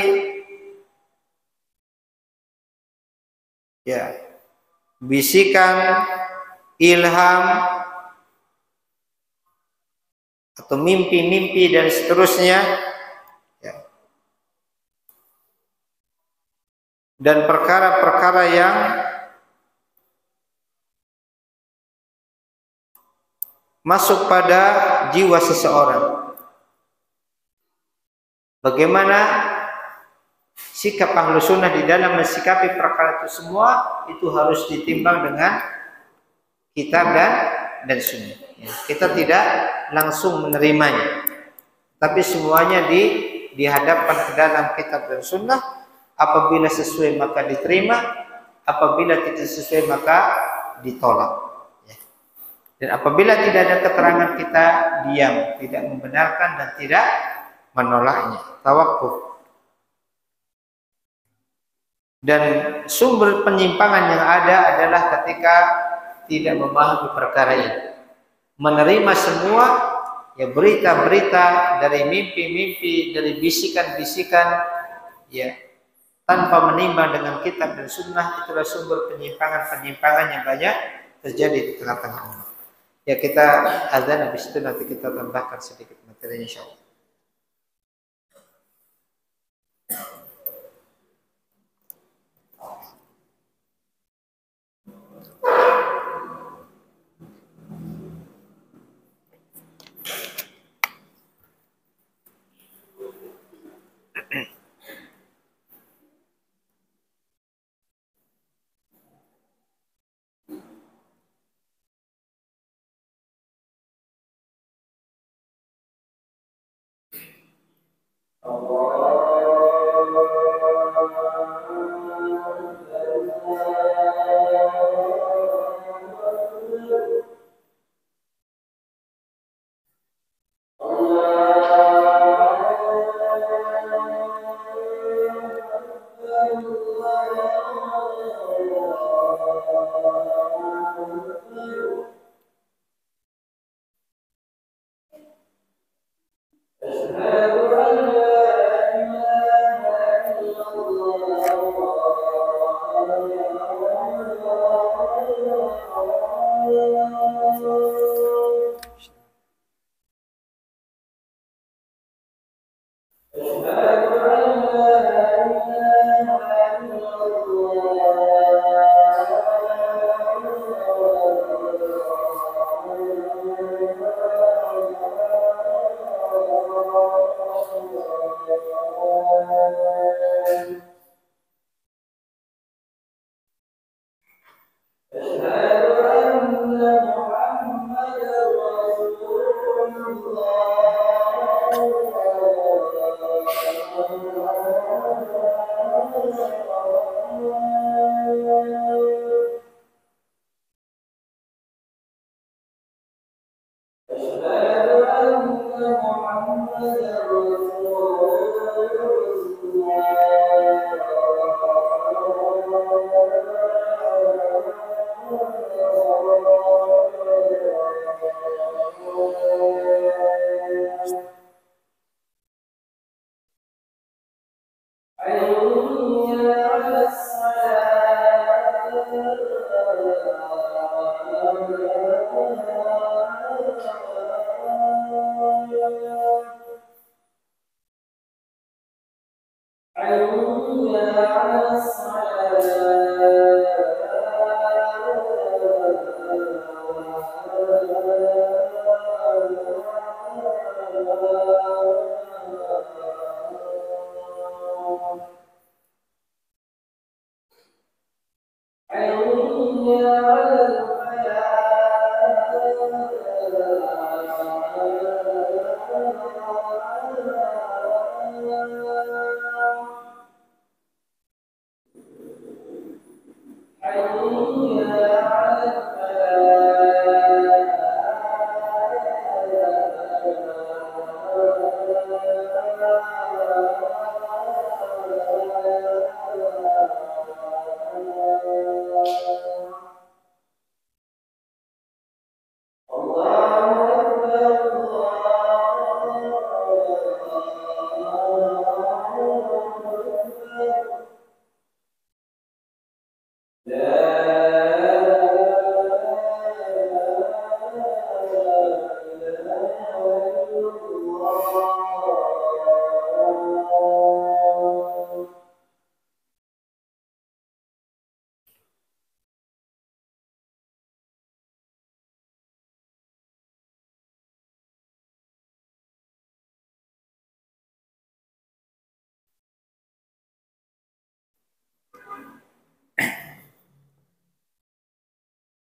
ya, bisikan, ilham, atau mimpi-mimpi dan seterusnya, ya, dan perkara-perkara yang masuk pada jiwa seseorang. Bagaimana sikap ahlu sunnah di dalam mensikapi perkara itu semua, itu harus ditimbang dengan kitab dan sunnah. Ya, kita tidak langsung menerimanya, tapi semuanya dihadapkan ke dalam kitab dan sunnah. Apabila sesuai maka diterima, apabila tidak sesuai maka ditolak, ya. Dan apabila tidak ada keterangan, kita diam, tidak membenarkan dan tidak menolaknya, tawakuf. Dan sumber penyimpangan yang ada adalah ketika tidak memahami perkara ini, menerima semua ya berita-berita dari mimpi-mimpi, dari bisikan-bisikan, ya tanpa menimbang dengan kitab dan sunnah. Itulah sumber penyimpangan yang banyak terjadi di tengah-tengah umat. Ya kita azan, habis itu nanti kita tambahkan sedikit materi insyaallah.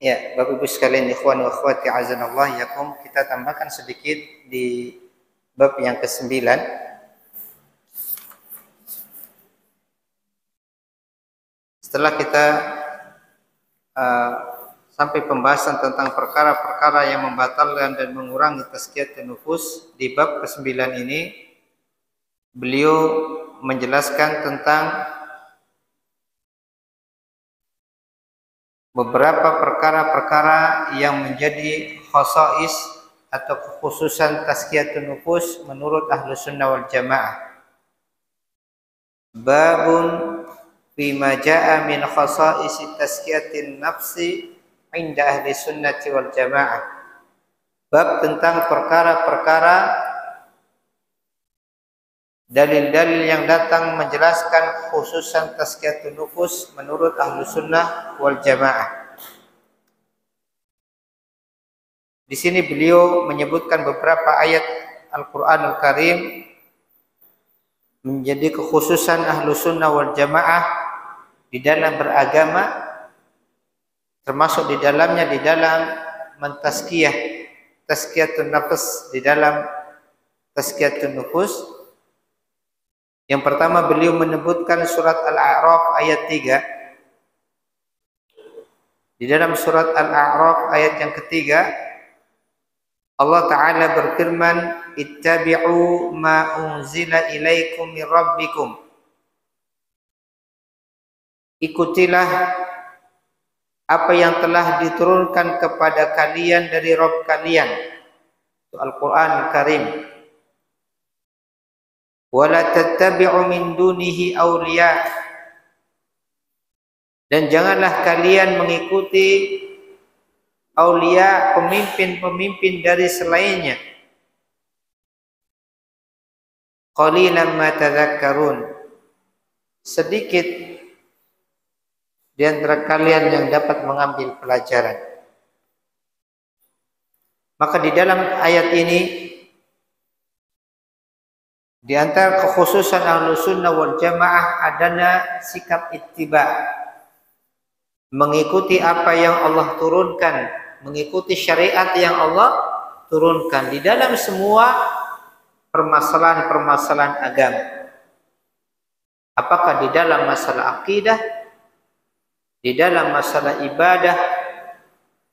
Ya, Bapak Ibu sekalian, ikhwan wa akhwati azanallah yakum, kita tambahkan sedikit di bab yang ke-9. Setelah kita sampai pembahasan tentang perkara-perkara yang membatalkan dan mengurangi tazkiyatun nufus, di bab ke-9 ini beliau menjelaskan tentang beberapa perkara-perkara yang menjadi khasais atau kekhususan tazkiyatun nufus menurut Ahlus Sunnah wal Jamaah. Babun bima jaa min khasais tazkiyatin nafsi inda ahli sunnati wal jamaah. Bab tentang perkara-perkara dalil-dalil yang datang menjelaskan khususan tazkiyatun nufus menurut Ahlus Sunnah wal Jamaah. Di sini beliau menyebutkan beberapa ayat Al-Qur'anul Karim menjadi kekhususan Ahlus Sunnah wal Jamaah di dalam beragama, termasuk di dalam mentazkiyah, tazkiyatun nafs, di dalam tazkiyatun nufus. Yang pertama beliau menyebutkan surat Al-A'raf ayat 3. Di dalam surat Al-A'raf ayat yang ketiga, Allah Ta'ala berfirman, ittabi'u ma unzila ilaikum min rabbikum. Ikutilah apa yang telah diturunkan kepada kalian dari Rabb kalian. Itu Al-Quran Al-Karim. Wala tattabi'u min dunihi awliya, dan janganlah kalian mengikuti awliya, pemimpin-pemimpin dari selainnya. Qalilan ma tadhakkarun, sedikit di antara kalian yang dapat mengambil pelajaran. Maka di dalam ayat ini, di antara kekhususan Ahlus Sunnah wal Jamaah adalah sikap ittiba, mengikuti apa yang Allah turunkan, mengikuti syariat yang Allah turunkan di dalam semua permasalahan-permasalahan agama. Apakah di dalam masalah akidah, di dalam masalah ibadah,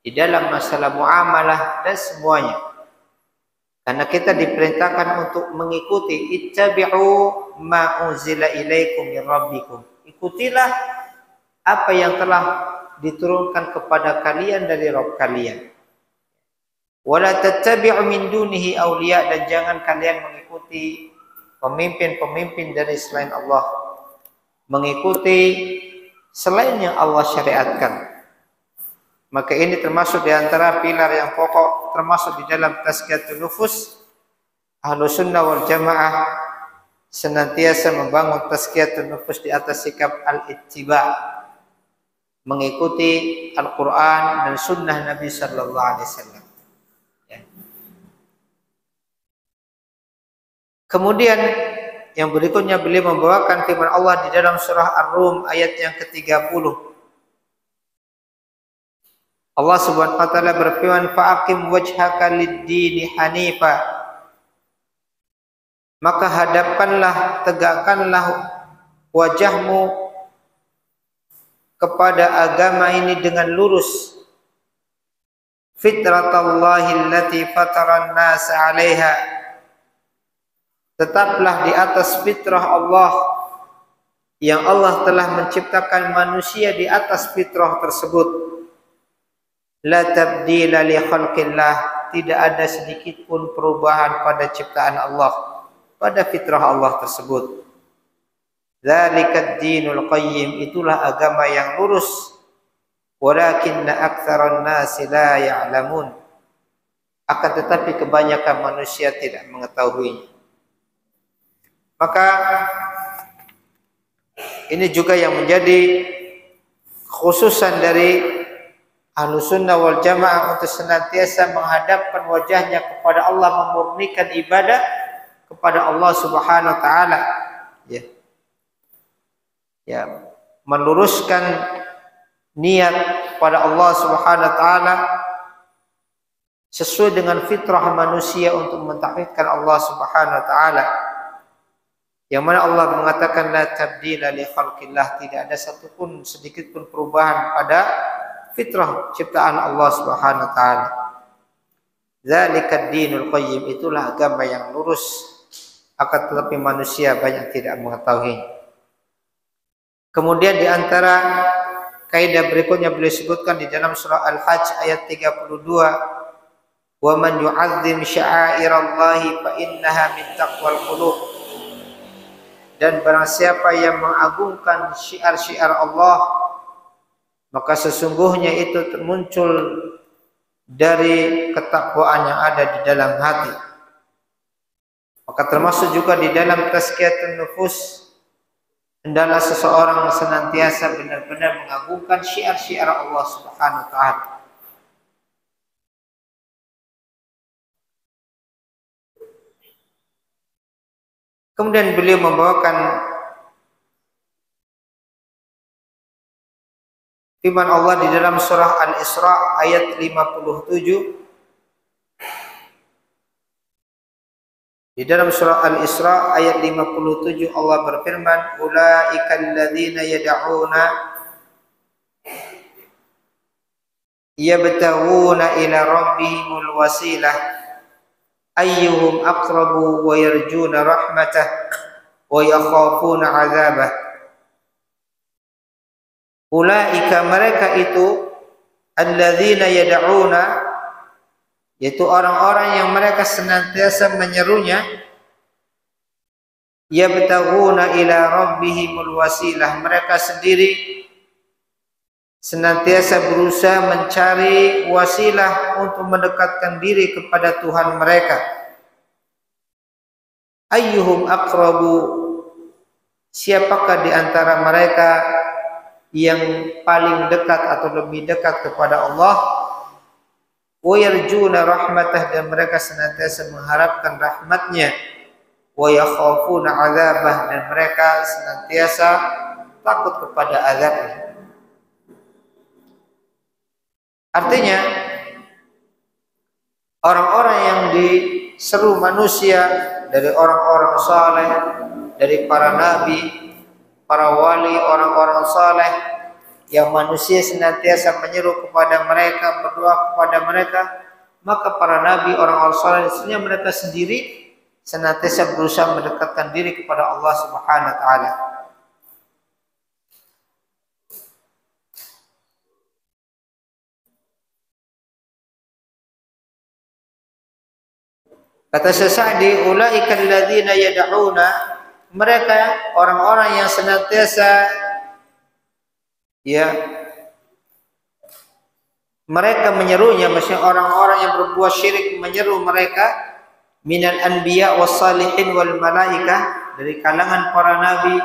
di dalam masalah muamalah, dan semuanya. Karena kita diperintahkan untuk mengikuti ittabi'u ma unzila ilaikum min rabbikum. Ikutilah apa yang telah diturunkan kepada kalian dari Rabb kalian. Wala tattabi'u min dunihi awliya, dan jangan kalian mengikuti pemimpin-pemimpin dari selain Allah, mengikuti selain yang Allah syariatkan. Maka ini termasuk di antara pilar yang pokok, termasuk di dalam tazkiyatun nufus. Ahlus Sunnah wal Jamaah senantiasa membangun tazkiyatun nufus di atas sikap al-ittiba, mengikuti Al-Quran dan Sunnah Nabi Sallallahu Alaihi Wasallam. Ya. Kemudian yang berikutnya beliau membawakan firman Allah di dalam surah Ar-Rum ayat yang ke-30. Allah Subhanahu wa taala berfirman, fa'aqim wajhaka lid-dini hanifa. Maka hadapkanlah, tegakkanlah wajahmu kepada agama ini dengan lurus. Fitratallahi allati fataran nas 'alaiha. Tetaplah di atas fitrah Allah yang Allah telah menciptakan manusia di atas fitrah tersebut. La tabdila li khalqillah, tidak ada sedikit pun perubahan pada ciptaan Allah, pada fitrah Allah tersebut. Dzalika ad-dinul qayyim, itulah agama yang lurus. Walakinna aktsaran nasi la ya'lamun, akan tetapi kebanyakan manusia tidak mengetahuinya. Maka ini juga yang menjadi khususan dari Ahlus Sunnah wal Jamaah untuk senantiasa menghadapkan wajahnya kepada Allah, memurnikan ibadah kepada Allah Subhanahu wa taala. Ya, meluruskan niat pada Allah Subhanahu wa taala sesuai dengan fitrah manusia untuk mentauhidkan Allah Subhanahu wa taala. Yang mana Allah mengatakan la tabdila li khalqillah, tidak ada satupun sedikit pun perubahan pada fitrah ciptaan Allah Subhanahu wa taala. Dzalika ad-dinul qayyim, itulah agama yang lurus, akan tetapi manusia banyak tidak mengetahui. Kemudian di antara kaidah berikutnya beliau sebutkan di dalam surah Al-Hajj ayat 32, "Wa man yu'azzim sya'airallahi fa innaha min taqwal qulub." Dan barang siapa yang mengagungkan syiar-syiar Allah, maka sesungguhnya itu muncul dari ketakwaan yang ada di dalam hati. Maka termasuk juga di dalam tazkiyatun nufus, hendaklah seseorang senantiasa benar-benar mengagungkan syiar-syiar Allah Subhanahu wa taala. Kemudian beliau membawakan firman Allah di dalam surah Al-Isra ayat 57. Di dalam surah Al-Isra ayat 57 Allah berfirman, "Ulaikal ladzina yad'una yabtaguna ila rabbihimul wasilah ayyuhum aqrabu wa yarjuna rahmatah wa yakhafuna 'adzabah." Ulaika mereka itu alladzina yad'una, yaitu orang-orang yang mereka senantiasa menyerunya, yabtaguna ila rabbihimul wasilah, mereka sendiri senantiasa berusaha mencari wasilah untuk mendekatkan diri kepada Tuhan mereka. Ayyuhum aqrabu, siapakah di antara mereka yang paling dekat atau lebih dekat kepada Allah. Wa yarjuna rahmatah, dan mereka senantiasa mengharapkan rahmatnya. Wa yakhafuna 'adzabah, dan mereka senantiasa takut kepada azabnya. Artinya orang-orang yang diseru manusia dari orang-orang saleh, dari para nabi, para wali, orang-orang saleh yang manusia senantiasa menyeru kepada mereka, berdoa kepada mereka, maka para nabi, orang-orang saleh, sebenarnya mereka sendiri senantiasa berusaha mendekatkan diri kepada Allah Subhanahu wa taala. Kata Syekh Sa'di, ulaika alladzina yad'una, mereka orang-orang yang senantiasa mereka menyerunya, maksudnya orang-orang yang berbuat syirik menyeru mereka, minal anbiya was salihin wal malaikah, dari kalangan para nabi,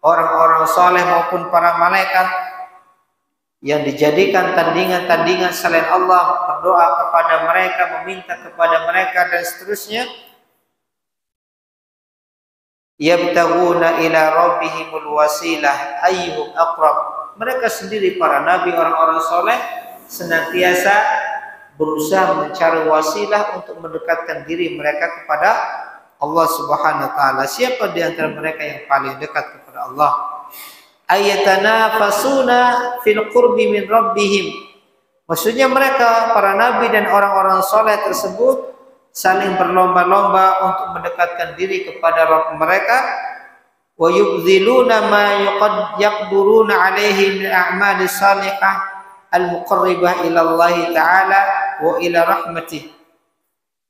orang-orang saleh maupun para malaikat yang dijadikan tandingan-tandingan selain Allah, berdoa kepada mereka, meminta kepada mereka dan seterusnya. Yabtaguna ila rabbihimul wasilah ayyuhum aqrab, mereka sendiri para nabi, orang-orang soleh senantiasa berusaha mencari wasilah untuk mendekatkan diri mereka kepada Allah Subhanahu wa taala. Siapa di antara mereka yang paling dekat kepada Allah? Ayatanafasuna fil qurbi min rabbihim, maksudnya mereka para nabi dan orang-orang soleh tersebut saling berlomba-lomba untuk mendekatkan diri kepada Rabb mereka. Wa yubdziluna ma yaqduruna alaihi min a'mali salihah al-muqarribah ila Allah taala wa ila rahmatih,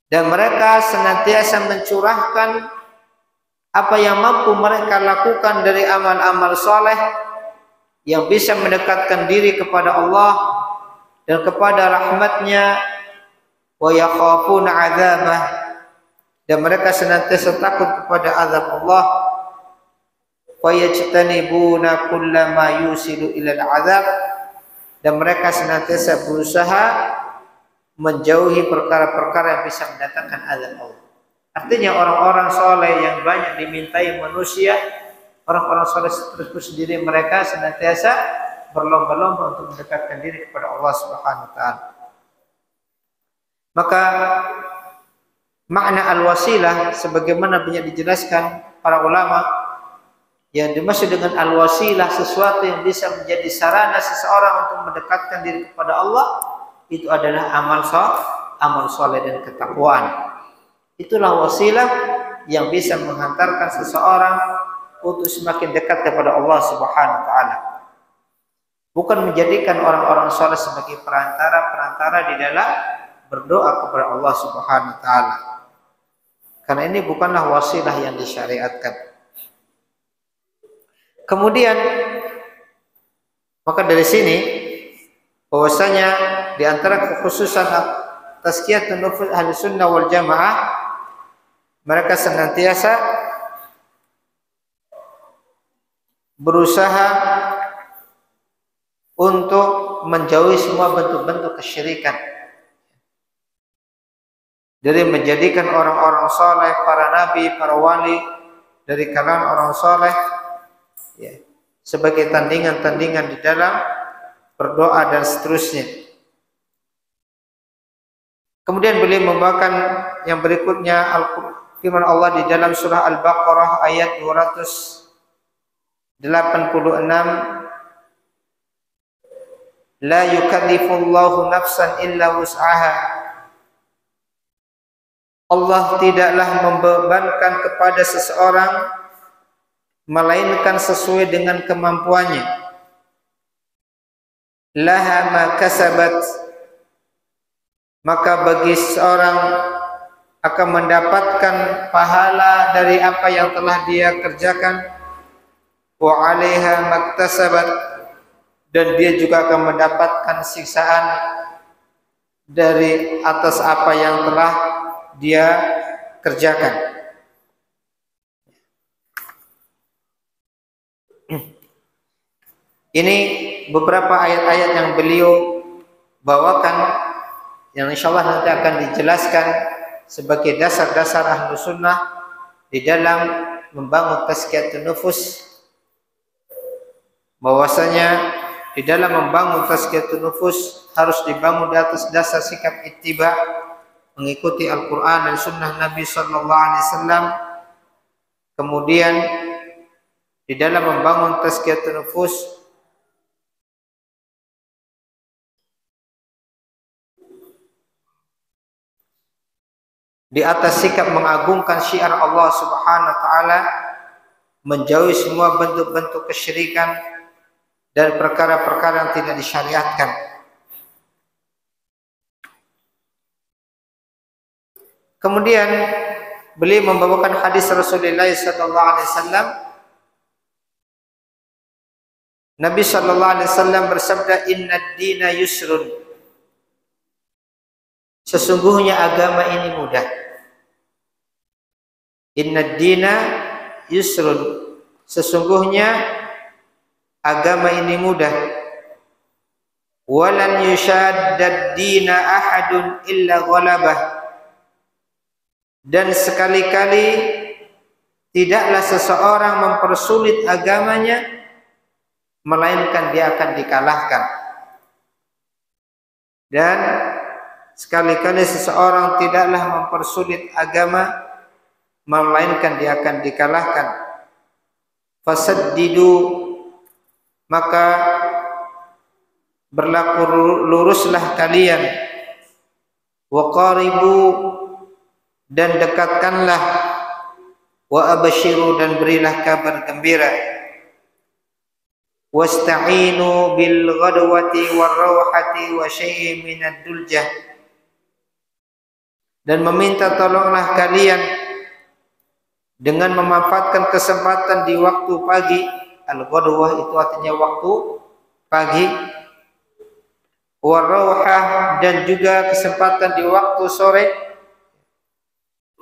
dan mereka senantiasa mencurahkan apa yang mampu mereka lakukan dari amal-amal saleh yang bisa mendekatkan diri kepada Allah dan kepada rahmatnya. Wa yakhafuna 'adzabah, dan mereka senantiasa takut kepada azab Allah. Wa yajtanibuna kullama yusilu ila al-'adzab, dan mereka senantiasa berusaha menjauhi perkara-perkara yang bisa mendatangkan azab Allah. Artinya orang-orang soleh yang banyak dimintai manusia, orang-orang soleh tersebut sendiri mereka senantiasa berlomba-lomba untuk mendekatkan diri kepada Allah Subhanahu wa taala. Maka makna al-wasilah sebagaimana banyak dijelaskan para ulama, yang dimaksud dengan al-wasilah sesuatu yang bisa menjadi sarana seseorang untuk mendekatkan diri kepada Allah, itu adalah amal soleh dan ketakwaan. Itulah wasilah yang bisa menghantarkan seseorang untuk semakin dekat kepada Allah Subhanahu wa taala. bukan menjadikan orang-orang saleh sebagai perantara di dalam berdoa kepada Allah Subhanahu wa taala. Karena ini bukanlah wasilah yang disyariatkan. Kemudian maka dari sini bahwasanya di antara kekhususan tazkiyatun nufus Ahlussunnah wal Jamaah, mereka senantiasa berusaha untuk menjauhi semua bentuk-bentuk kesyirikan, dari menjadikan orang-orang saleh, para nabi, para wali dari kalangan orang saleh ya, sebagai tandingan-tandingan di dalam berdoa dan seterusnya. Kemudian beliau membawakan yang berikutnya firman Allah di dalam surah Al-Baqarah ayat 286, la yukallifullahu nafsan illa wus'aha. Allah tidaklah membebankan kepada seseorang melainkan sesuai dengan kemampuannya. Laha ma kasabat, maka bagi seorang akan mendapatkan pahala dari apa yang telah dia kerjakan. Wa 'alaiha maktasabat, dan dia juga akan mendapatkan siksaan dari atas apa yang telah dia kerjakan. Ini beberapa ayat-ayat yang beliau bawakan yang insyaallah nanti akan dijelaskan sebagai dasar-dasar Ahlus Sunnah di dalam membangun tazkiyatun nufus, bahwasanya di dalam membangun tazkiyatun nufus harus dibangun di atas dasar sikap ittiba, mengikuti Al-Quran dan Sunnah Nabi Sallallahu Alaihi Wasallam. Kemudian di dalam membangun tazkiyatun nufus di atas sikap mengagungkan syiar Allah Subhanahu wa taala, menjauhi semua bentuk-bentuk kesyirikan dan perkara-perkara yang tidak disyariatkan. Kemudian beliau membawakan hadis Rasulullah sallallahu alaihi wasallam. Nabi sallallahu alaihi wasallam bersabda, "Innad dina yusrun." Sesungguhnya agama ini mudah. Innad dina yusrun. Sesungguhnya agama ini mudah. Walan yushaddad dina ahadun illa ghalabah. Dan sekali-kali tidaklah seseorang mempersulit agamanya melainkan dia akan dikalahkan. Dan sekali-kali seseorang tidaklah mempersulit agama melainkan dia akan dikalahkan. Fasaddidu, maka berlaku luruslah kalian. Wa qaribu, dan dekatkanlah. Wa abshiru, dan berilah kabar gembira. Wasta'inu bil ghadwati war rawhati wa syai'in minad duljah, dan meminta tolonglah kalian dengan memanfaatkan kesempatan di waktu pagi. Al-ghadwah itu artinya waktu pagi. War rawhah, dan juga kesempatan di waktu sore.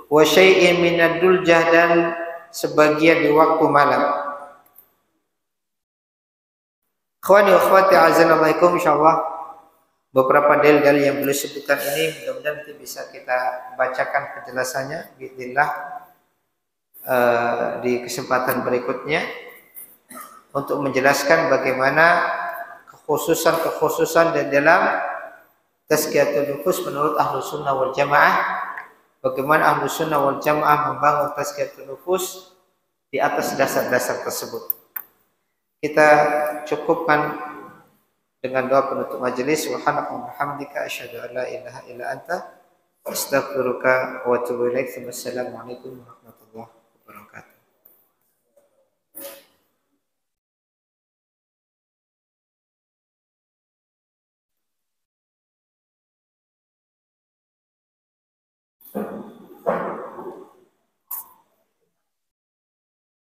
Wa syai'in minad duljah, dan sebagian di waktu malam. Ikhwani wa akhwati azanallahu, insyaallah beberapa dalil-dalil yang beliau sebutkan ini mudah-mudahan nanti bisa kita bacakan penjelasannya bismillah di kesempatan berikutnya untuk menjelaskan bagaimana kekhususan di dalam tazkiyatun nufus menurut Ahlus Sunnah wal Jamaah, bagaimana Ahlus Sunnah wal Jamaah membangun tazkiyatun nufus di atas dasar-dasar tersebut. Kita cukupkan dengan doa penutup majelis. Subhanaka wa bihamdika asyhadu an la ilaha illa anta astaghfiruka wa atubu ilaik. Wassalamualaikum warahmatullahi wabarakatuh.